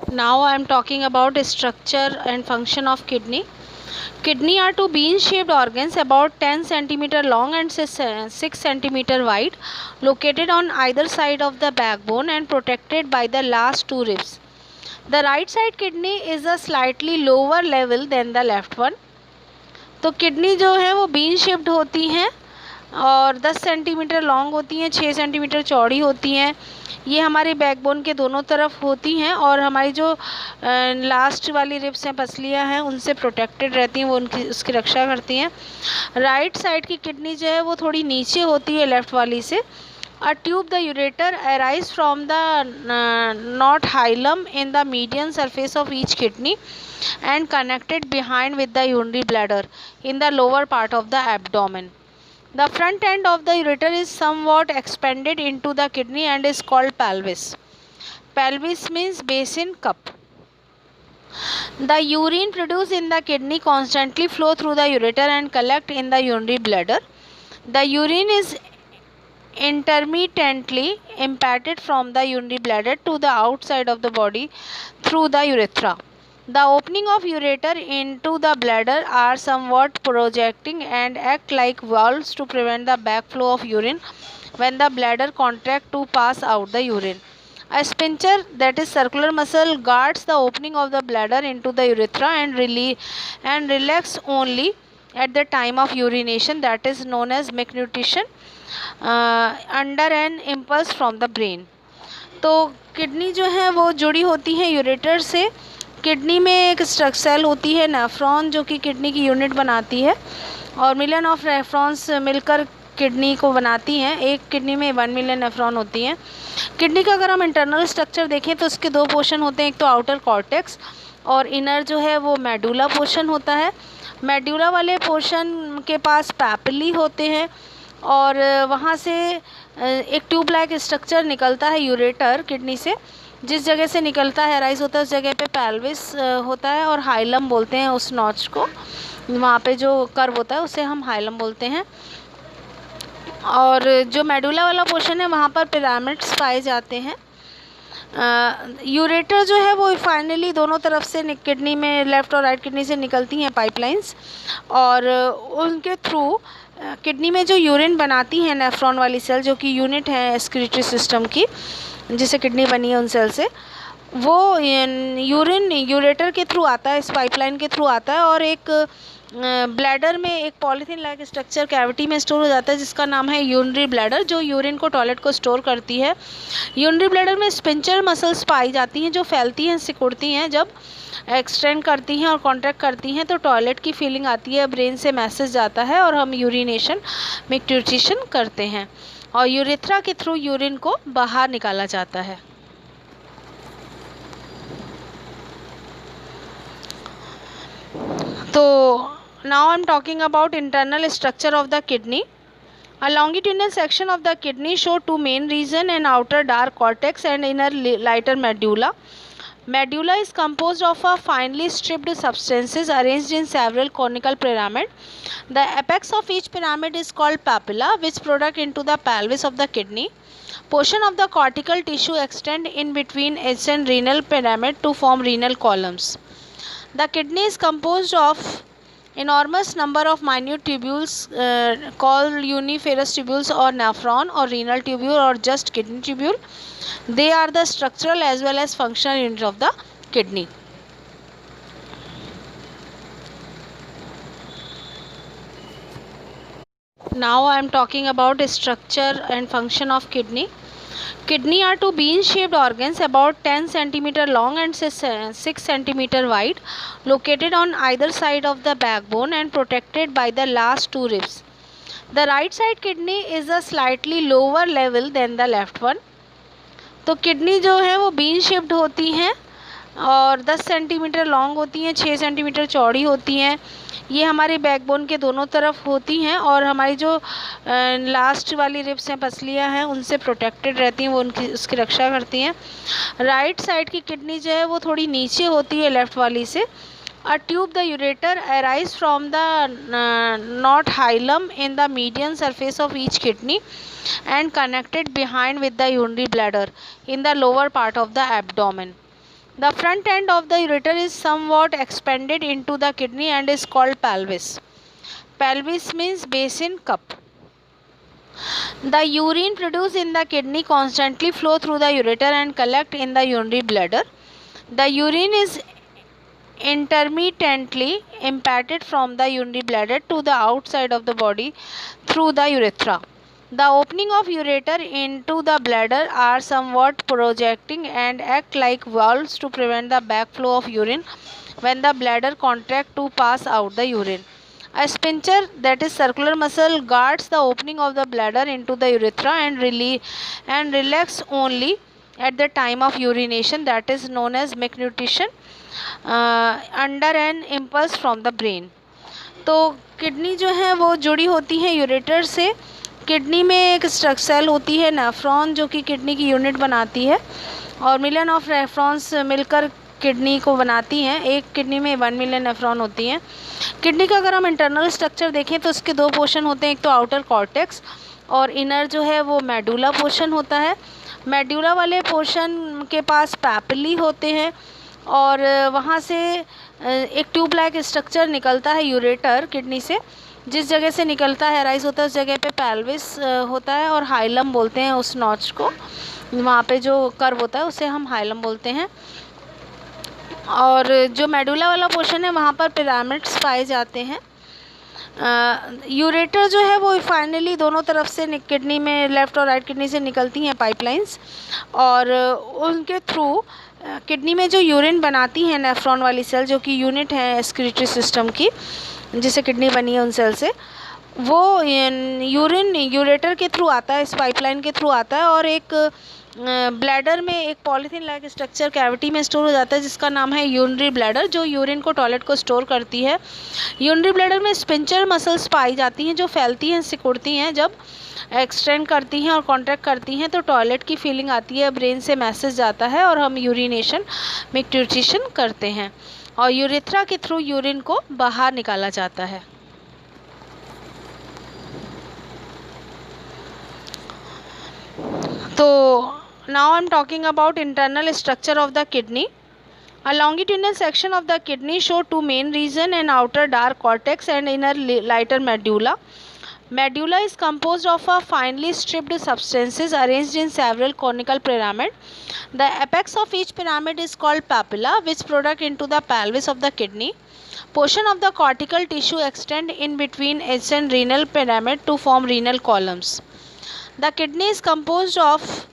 Now I am talking about structure and function of kidney. Kidney are two bean-shaped organs about 10 cm long and 6 cm wide, located on either side of the backbone and protected by the last two ribs. The right side kidney is a slightly lower level than the left one. तो kidney जो है वो bean shaped होती हैं और 10 centimetre long होती हैं, 6 centimetre चौड़ी होती हैं। ये हमारे बैकबोन के दोनों तरफ होती हैं और हमारी जो लास्ट वाली रिब्स हैं, पसलियाँ हैं, उनसे प्रोटेक्टेड रहती हैं, वो उसकी रक्षा करती हैं। राइट साइड की किडनी जो है वो थोड़ी नीचे होती है लेफ़्ट वाली से। A tube, the ureter, arise from the not hilum in the median surface of each kidney and connected behind with the urinary bladder in the lower part of the abdomen. The front end of the ureter is somewhat expanded into the kidney and is called pelvis. Pelvis means basin cup. The urine produced in the kidney constantly flow through the ureter and collect in the urinary bladder. The urine is intermittently impacted from the urinary bladder to the outside of the body through the urethra. The opening of ureter into the bladder are somewhat projecting and act like valves to prevent the backflow of urine when the bladder contracts to pass out the urine. A sphincter, that is circular muscle, guards the opening of the bladder into the urethra and relax only at the time of urination, that is known as micturition, under an impulse from the brain. तो kidney जो है वो जुड़ी होती है ureter से। Kidney में एक सेल होती है नेफ्रॉन, जो कि किडनी की यूनिट बनाती है, और मिलियन ऑफ नेफ्रॉन्स मिलकर किडनी को बनाती हैं। एक किडनी में 1 मिलियन नेफ्रॉन होती हैं। किडनी का अगर हम इंटरनल स्ट्रक्चर देखें तो उसके दो पोर्शन होते हैं, एक तो आउटर कॉर्टेक्स और इनर जो है वो मेडुला पोर्शन होता है। मेडुला वाले पोर्शन के पास पैपिली होते हैं और वहाँ से एक ट्यूब लाइक स्ट्रक्चर निकलता है यूरेटर किडनी से। जिस जगह से निकलता है, राइज होता है, उस जगह पे पेल्विस होता है और हाइलम बोलते हैं उस नॉच को। वहाँ पे जो कर्व होता है उसे हम हाइलम बोलते हैं। और जो मेडुला वाला पोर्शन है वहाँ पर पिरामिड्स पाए जाते हैं। यूरेटर जो है वो फाइनली दोनों तरफ से किडनी में, लेफ़्ट और राइट किडनी से निकलती हैं पाइपलाइंस, और उनके थ्रू किडनी में जो यूरिन बनाती है नेफ्रॉन वाली सेल, जो कि यूनिट है एक्सक्रीटरी सिस्टम की, जिसे किडनी बनी है उन सेल से, वो यूरिन यूरेटर के थ्रू आता है, इस पाइपलाइन के थ्रू आता है और एक ब्लैडर में एक पॉलीथीन लाइक स्ट्रक्चर कैविटी में स्टोर हो जाता है, जिसका नाम है यूरिनरी ब्लैडर, जो यूरिन को, टॉयलेट को स्टोर करती है। यूरिनरी ब्लैडर में स्पिंचर मसल्स पाई जाती हैं, जो फैलती हैं, सिकुड़ती हैं। जब एक्सटेंड करती हैं और कॉन्ट्रैक्ट करती हैं तो टॉयलेट की फीलिंग आती है, ब्रेन से मैसेज जाता है और हम यूरिनेशन, मिक्ट्यूरेशन करते हैं और यूरेथ्रा के थ्रू यूरिन को बाहर निकाला जाता है। तो now I am talking about internal structure of the kidney. A longitudinal section of the kidney show two main regions, an outer dark cortex and inner lighter medulla. Medulla is composed of a finely stripped substances arranged in several conical pyramids. The apex of each pyramid is called papilla, which project into the pelvis of the kidney. Portion of the cortical tissue extend in between its and renal pyramid to form renal columns. The kidney is composed of enormous number of minute tubules called uniferous tubules or nephron or renal tubule or just kidney tubule. They are the structural as well as functional unit of the kidney. Now I am talking about structure and function of kidney. Kidney are two bean-shaped organs about 10 cm long and 6 cm wide, located on either side of the backbone and protected by the last two ribs. The right side kidney is a slightly lower level than the left one. तो kidney जो है वो bean shaped होती हैं और 10 centimetre long होती हैं, 6 centimetre चौड़ी होती हैं। ये हमारे बैकबोन के दोनों तरफ होती हैं और हमारी जो लास्ट वाली रिब्स हैं, पसलियाँ हैं, उनसे प्रोटेक्टेड रहती हैं, वो उसकी रक्षा करती हैं। राइट साइड की किडनी जो है वो थोड़ी नीचे होती है लेफ़्ट वाली से। A tube, the ureter, arise from the not hilum in the median surface of each kidney and connected behind with the urinary bladder in the lower part of the abdomen. The front end of the ureter is somewhat expanded into the kidney and is called pelvis. Pelvis means basin, cup. The urine produced in the kidney constantly flow through the ureter and collect in the urinary bladder. The urine is intermittently impacted from the urinary bladder to the outside of the body through the urethra. The opening of ureter into the bladder are somewhat projecting and act like valves to prevent the backflow of urine when the bladder contracts to pass out the urine. A sphincter, that is circular muscle, guards the opening of the bladder into the urethra and relax only at the time of urination, that is known as malnutrition, under an impulse from the brain. तो kidney जो है वो जुड़ी होती है ureter से. Kidney में एक सेल होती है नेफ्रॉन जो कि किडनी की यूनिट बनाती है और मिलियन ऑफ नेफ्रॉन्स मिलकर किडनी को बनाती हैं. एक किडनी में 1 मिलियन नेफ्रॉन होती हैं. किडनी का अगर हम इंटरनल स्ट्रक्चर देखें तो उसके 2 पोर्शन होते हैं. एक तो आउटर कॉर्टेक्स और इनर जो है वो मेडुला पोर्शन होता है. मेडुला वाले पोर्शन के पास पैपिली होते हैं और वहाँ से एक ट्यूब लाइक स्ट्रक्चर निकलता है यूरेटर किडनी से. जिस जगह से निकलता है राइज होता है उस जगह पे पेल्विस होता है और हाइलम बोलते हैं उस नॉच को. वहाँ पे जो कर्व होता है उसे हम हाइलम बोलते हैं. और जो मेडुला वाला पोर्शन है वहाँ पर पिरामिड्स पाए जाते हैं. यूरेटर जो है वो फाइनली दोनों तरफ से किडनी में लेफ़्ट और राइट किडनी से निकलती हैं पाइपलाइंस और उनके थ्रू किडनी में जो यूरिन बनाती हैं नेफ्रॉन वाली सेल जो कि यूनिट है एक्सक्रीटरी सिस्टम की जिससे किडनी बनी है उन सेल से, वो यूरिन यूरेटर के थ्रू आता है, इस पाइपलाइन के थ्रू आता है और एक ब्लैडर में एक पॉलीथीन लाइक स्ट्रक्चर कैविटी में स्टोर हो जाता है जिसका नाम है यूरिनरी ब्लैडर जो यूरिन को टॉयलेट को स्टोर करती है. यूरिनरी ब्लैडर में स्पिंचर मसल्स पाई जाती हैं जो फैलती हैं सिकुड़ती हैं. जब एक्सटेंड करती हैं और कॉन्ट्रैक्ट करती हैं तो टॉयलेट की फीलिंग आती है, ब्रेन से मैसेज जाता है और हम यूरिनेशन मिक्ट्यूटेशन करते हैं और यूरेथ्रा के थ्रू यूरिन को बाहर निकाला जाता है. तो now I am talking about internal structure of the kidney. A longitudinal section of the kidney show 2 main regions, an outer dark cortex and inner lighter medulla. Medulla is composed of a finely stripped substances arranged in several conical pyramid. The apex of each pyramid is called papilla, which project into the pelvis of the kidney. Portion of the cortical tissue extend in between its and renal pyramid to form renal columns. The kidney is composed of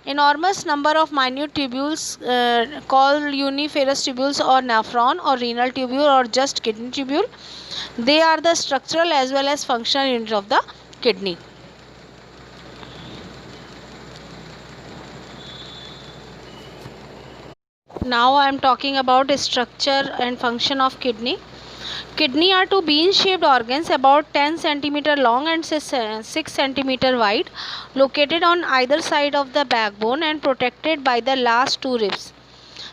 enormous number of minute tubules called uniferous tubules or nephron or renal tubule or just kidney tubule. They are the structural as well as functional unit of the kidney. Now I am talking about structure and function of kidney. Kidney are 2 bean-shaped organs about 10 cm long and 6 cm wide, located on either side of the backbone and protected by the last 2 ribs.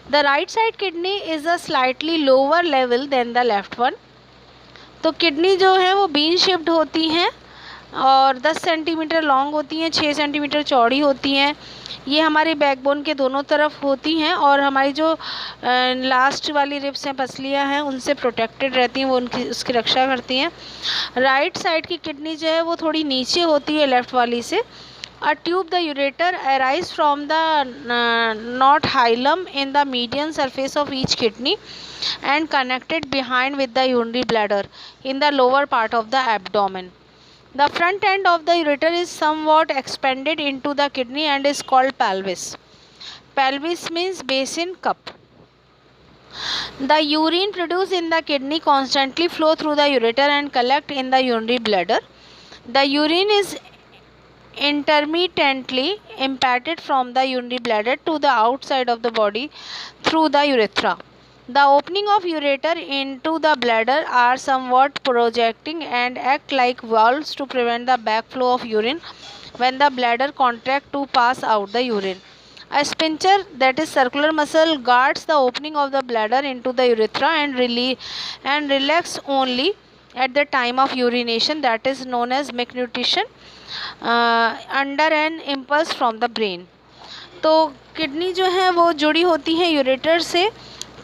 The right side kidney is a slightly lower level than the left one. तो kidney जो है वो bean shaped होती हैं और 10 centimetre long होती हैं, 6 centimetre चौड़ी होती हैं. ये हमारे बैकबोन के दोनों तरफ होती हैं और हमारी जो लास्ट वाली रिब्स हैं पसलियाँ हैं उनसे प्रोटेक्टेड रहती हैं, वो उसकी रक्षा करती हैं. राइट साइड की किडनी जो है वो थोड़ी नीचे होती है लेफ़्ट वाली से. A tube, the ureter, arise from the knot hilum in the median surface of each kidney and connected behind with the urinary bladder in the lower part of the abdomen. The front end of the ureter is somewhat expanded into the kidney and is called pelvis. Pelvis means basin, cup. The urine produced in the kidney constantly flow through the ureter and collect in the urinary bladder. The urine is intermittently impacted from the urinary bladder to the outside of the body through the urethra. The opening of ureter into the bladder are somewhat projecting and act like valves to prevent the backflow of urine when the bladder contracts to pass out the urine. A sphincter, that is circular muscle, guards the opening of the bladder into the urethra and relax only at the time of urination, that is known as malnutrition, under an impulse from the brain. तो kidney जो है वो जुड़ी होती है ureter से।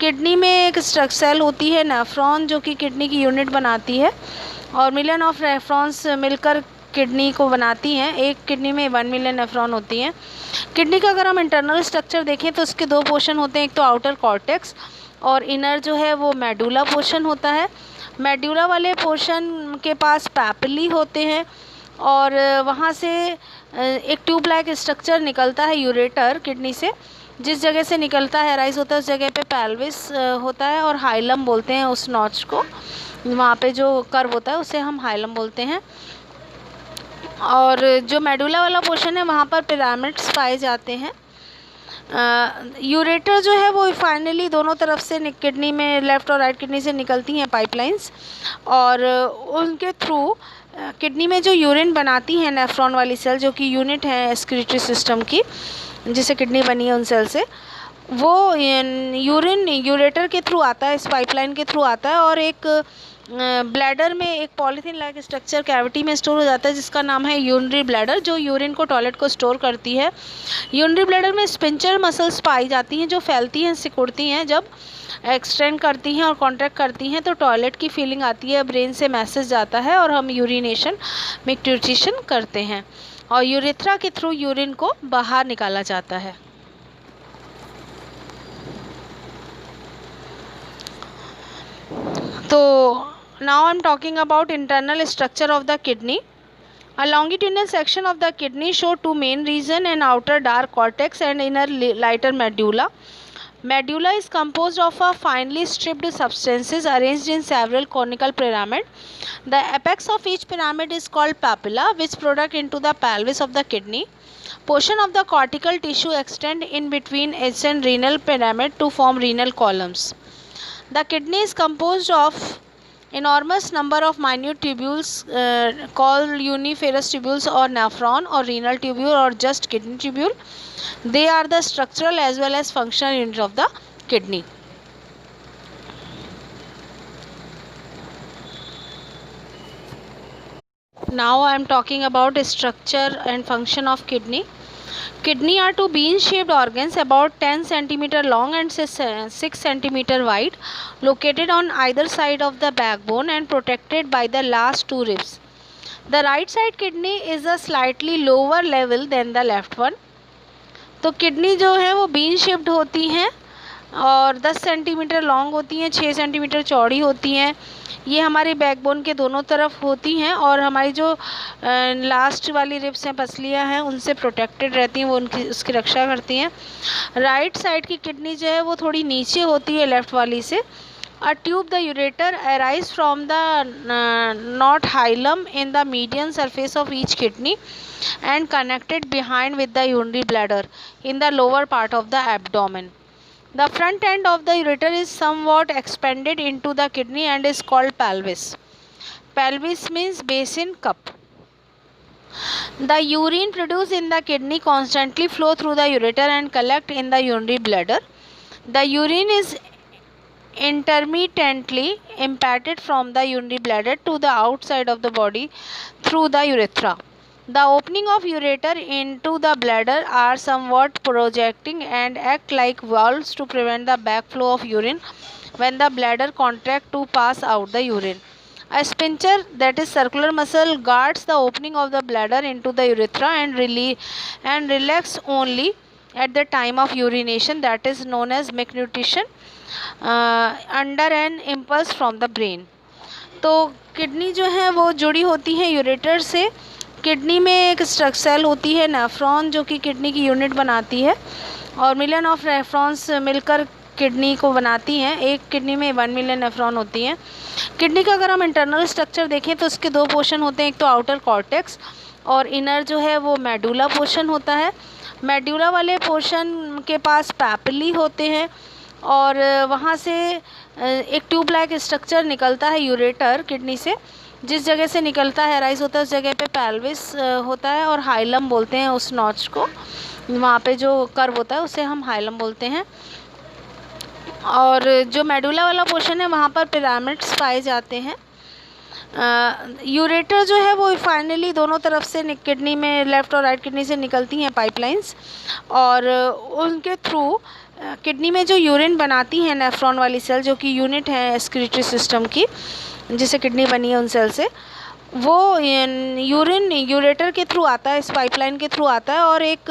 Kidney में एक सेल होती है नेफ्रॉन, जो कि किडनी की यूनिट बनाती है, और मिलियन ऑफ नेफ्रॉन्स मिलकर किडनी को बनाती हैं। एक किडनी में 1 मिलियन नेफ्रॉन होती हैं। किडनी का अगर हम इंटरनल स्ट्रक्चर देखें तो उसके 2 पोर्शन होते हैं, एक तो आउटर कॉर्टेक्स और इनर जो है वो मेडुला पोर्शन होता है। मेडुला वाले पोर्शन के पास पैपिली होते हैं और वहाँ से एक ट्यूब लाइक स्ट्रक्चर निकलता है यूरेटर किडनी से। जिस जगह से निकलता है राइज होता है उस जगह पे पेल्विस होता है और हाइलम बोलते हैं उस नॉच को। वहाँ पे जो कर्व होता है उसे हम हाइलम बोलते हैं। और जो मेडुला वाला पोर्शन है वहाँ पर पिरामिड्स पाए जाते हैं। यूरेटर जो है वो फाइनली दोनों तरफ से किडनी में लेफ़्ट और राइट किडनी से निकलती हैं पाइपलाइंस, और उनके थ्रू किडनी में जो यूरिन बनाती है नेफ्रॉन वाली सेल, जो कि यूनिट है एक्सक्रीटरी सिस्टम की जिसे किडनी बनी है उन सेल से, वो यूरिन यूरेटर के थ्रू आता है, इस पाइपलाइन के थ्रू आता है और एक ब्लैडर में एक पॉलीथीन लाइक स्ट्रक्चर कैविटी में स्टोर हो जाता है जिसका नाम है यूरिनरी ब्लैडर, जो यूरिन को टॉयलेट को स्टोर करती है। यूरिनरी ब्लैडर में स्पिंचर मसल्स पाई जाती हैं जो फैलती हैं, सिकुड़ती हैं, जब एक्सटेंड करती हैं और कॉन्ट्रैक्ट करती हैं तो टॉयलेट की फीलिंग आती है, ब्रेन से मैसेज जाता है और हम यूरिनेशन मिक्ट्यूट्रिशन करते हैं और यूरेथ्रा के थ्रू यूरिन को बाहर निकाला जाता है। तो now I am talking about internal structure of the kidney. A longitudinal section of the kidney show 2 main regions, an outer dark cortex and inner lighter medulla. Medulla is composed of a finely stripped substances arranged in several conical pyramids. The apex of each pyramid is called papilla, which project into the pelvis of the kidney. Portion of the cortical tissue extend in between adjacent renal pyramid to form renal columns. The kidney is composed of enormous number of minute tubules called uniferous tubules or nephron or renal tubule or just kidney tubule. They are the structural as well as functional unit of the kidney. Now I am talking about structure and function of kidney. Kidney are 2 bean-shaped organs about 10 cm long and 6 cm wide, located on either side of the backbone and protected by the last 2 ribs. The right side kidney is a slightly lower level than the left one. तो kidney जो है वो bean shaped होती हैं और 10 centimetre long होती हैं, 6 centimetre चौड़ी होती हैं। ये हमारे बैकबोन के दोनों तरफ होती हैं और हमारी जो लास्ट वाली रिब्स हैं, पसलियाँ हैं, उनसे प्रोटेक्टेड रहती हैं, वो उसकी रक्षा करती हैं। राइट साइड की किडनी जो है वो थोड़ी नीचे होती है लेफ़्ट वाली से। A tube, the ureter, arise from the knot hilum in the median surface of each kidney and connected behind with the urinary bladder in the lower part of the abdomen. The front end of the ureter is somewhat expanded into the kidney and is called pelvis. Pelvis means basin cup. The urine produced in the kidney constantly flow through the ureter and collect in the urinary bladder. The urine is intermittently impacted from the urinary bladder to the outside of the body through the urethra. The opening of ureter into the bladder are somewhat projecting and act like valves to prevent the backflow of urine when the bladder contracts to pass out the urine. A sphincter, that is circular muscle, guards the opening of the bladder into the urethra and relax only at the time of urination, that is known as micturition, under an impulse from the brain. तो kidney जो है वो जुड़ी होती है ureter से। Kidney में एक सेल होती है नेफ्रॉन, जो कि किडनी की यूनिट बनाती है, और मिलियन ऑफ नेफ्रॉन्स मिलकर किडनी को बनाती हैं। एक किडनी में 1 मिलियन नेफ्रॉन होती हैं। किडनी का अगर हम इंटरनल स्ट्रक्चर देखें तो उसके 2 पोर्शन होते हैं, एक तो आउटर कॉर्टेक्स और इनर जो है वो मेडुला पोर्शन होता है। मेडुला वाले पोर्शन के पास पैपिली होते हैं और वहाँ से एक ट्यूब लाइक स्ट्रक्चर निकलता है यूरेटर किडनी से। जिस जगह से निकलता है राइज होता है उस जगह पे पेल्विस होता है और हाइलम बोलते हैं उस नॉच को। वहाँ पे जो कर्व होता है उसे हम हाइलम बोलते हैं। और जो मेडुला वाला पोर्शन है वहाँ पर पिरामिड्स पाए जाते हैं। यूरेटर जो है वो फाइनली दोनों तरफ से किडनी में, लेफ़्ट और राइट किडनी से निकलती हैं पाइपलाइंस, और उनके थ्रू किडनी में जो यूरिन बनाती हैं नेफ्रॉन वाली सेल, जो कि यूनिट है एक्सक्रीटरी सिस्टम की, जिससे किडनी बनी है उन सेल से, वो यूरिन यूरेटर के थ्रू आता है, इस पाइपलाइन के थ्रू आता है, और एक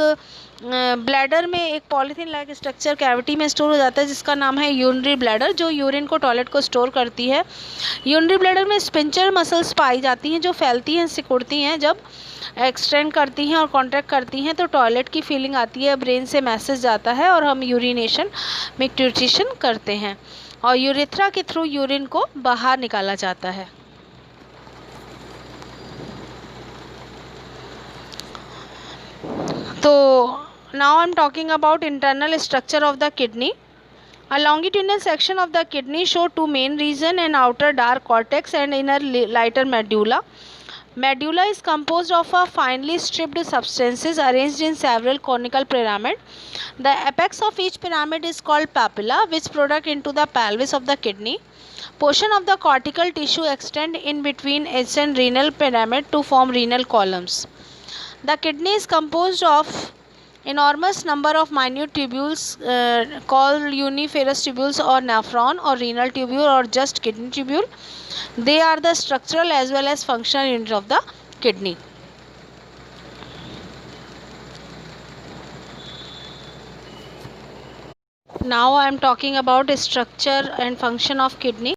ब्लैडर में एक पॉलीथीन लाइक स्ट्रक्चर कैविटी में स्टोर हो जाता है, जिसका नाम है यूरिनरी ब्लैडर, जो यूरिन को, टॉयलेट को स्टोर करती है। यूरिनरी ब्लैडर में स्पिंचर मसल्स पाई जाती हैं, जो फैलती हैं, सिकुड़ती हैं, जब एक्सटेंड करती हैं और कॉन्ट्रैक्ट करती हैं तो टॉयलेट की फीलिंग आती है, ब्रेन से मैसेज जाता है और हम यूरिनेशन, मिक्ट्यूटेशन करते हैं, और यूरेथ्रा के थ्रू यूरिन को बाहर निकाला जाता है। तो now I'm talking about internal structure of the kidney. A longitudinal section of the kidney show two main regions, an outer dark cortex and inner lighter medulla. Medulla is composed of a finely stripped substances arranged in several conical pyramid. The apex of each pyramid is called papilla, which project into the pelvis of the kidney. Portion of the cortical tissue extend in between its and renal pyramid to form renal columns. The kidney is composed of enormous number of minute tubules called uniferous tubules or nephron or renal tubule or just kidney tubule. They are the structural as well as functional units of the kidney. Now I am talking about structure and function of kidney.